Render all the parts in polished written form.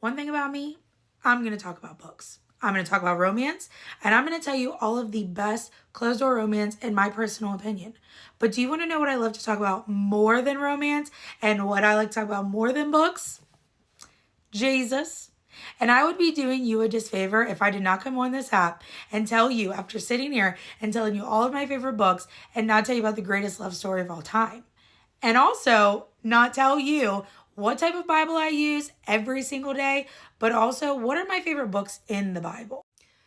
one thing about me, I'm going to talk about books. I'm going to talk about romance, and I'm going to tell you all of the best closed door romance in my personal opinion. But do you want to know what I love to talk about more than romance and what I like to talk about more than books? Jesus. And I would be doing you a disfavor if I did not come on this app and tell you, after sitting here and telling you all of my favorite books, and not tell you about the greatest love story of all time. And also not tell you what type of Bible I use every single day, but also what are my favorite books in the Bible.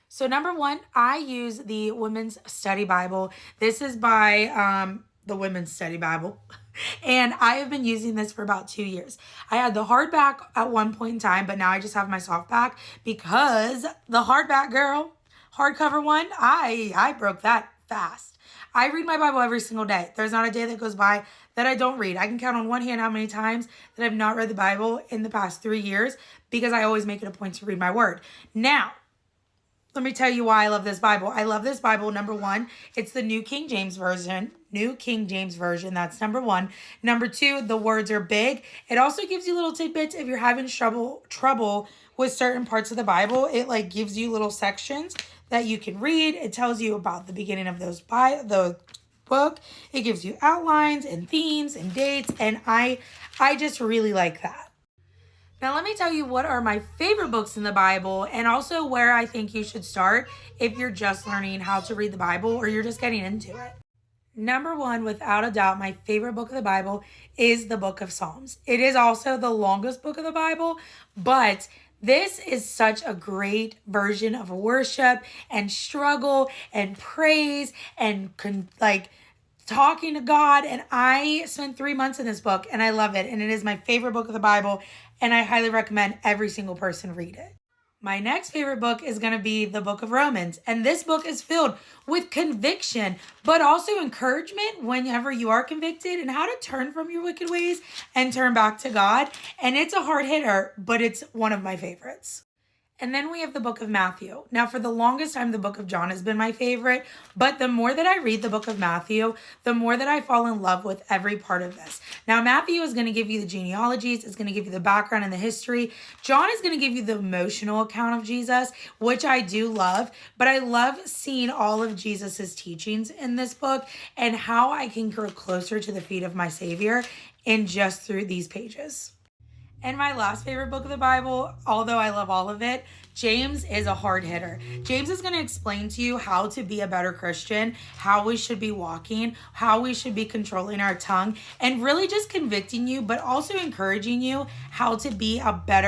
So number one, I use the Women's Study Bible. This is by the Women's Study Bible. And I have been using this for about 2 years. I had the hardback at one point in time, but now I just have my softback because the hardback girl, hardcover one, I broke that fast. I read my Bible every single day. There's not a day that goes by that I don't read. I can count on one hand how many times that I've not read the Bible in the past 3 years because I always make it a point to read my word. Now, let me tell you why I love this Bible. I love this Bible. Number one, it's the New King James Version. New King James Version. That's number one. Number two, the words are big. It also gives you little tidbits if you're having trouble with certain parts of the Bible. It like gives you little sections that you can read. It tells you about the beginning of the book. It gives you outlines and themes and dates. And I just really like that. Now, let me tell you what are my favorite books in the Bible and also where I think you should start if you're just learning how to read the Bible or you're just getting into it. Number one, without a doubt, my favorite book of the Bible is the book of Psalms. It is also the longest book of the Bible, but this is such a great version of worship and struggle and praise and talking to God. And I spent 3 months in this book and I love it. And it is my favorite book of the Bible. And I highly recommend every single person read it. My next favorite book is going to be the book of Romans. And this book is filled with conviction, but also encouragement whenever you are convicted and how to turn from your wicked ways and turn back to God. And it's a hard hitter, but it's one of my favorites. And then we have the book of Matthew. Now, for the longest time, the book of John has been my favorite. But the more that I read the book of Matthew, the more that I fall in love with every part of this. Now, Matthew is going to give you the genealogies. It's going to give you the background and the history. John is going to give you the emotional account of Jesus, which I do love. But I love seeing all of Jesus's teachings in this book and how I can grow closer to the feet of my Savior in just through these pages. And my last favorite book of the Bible, although I love all of it, James is a hard hitter. James is going to explain to you how to be a better Christian, how we should be walking, how we should be controlling our tongue, and really just convicting you, but also encouraging you how to be a better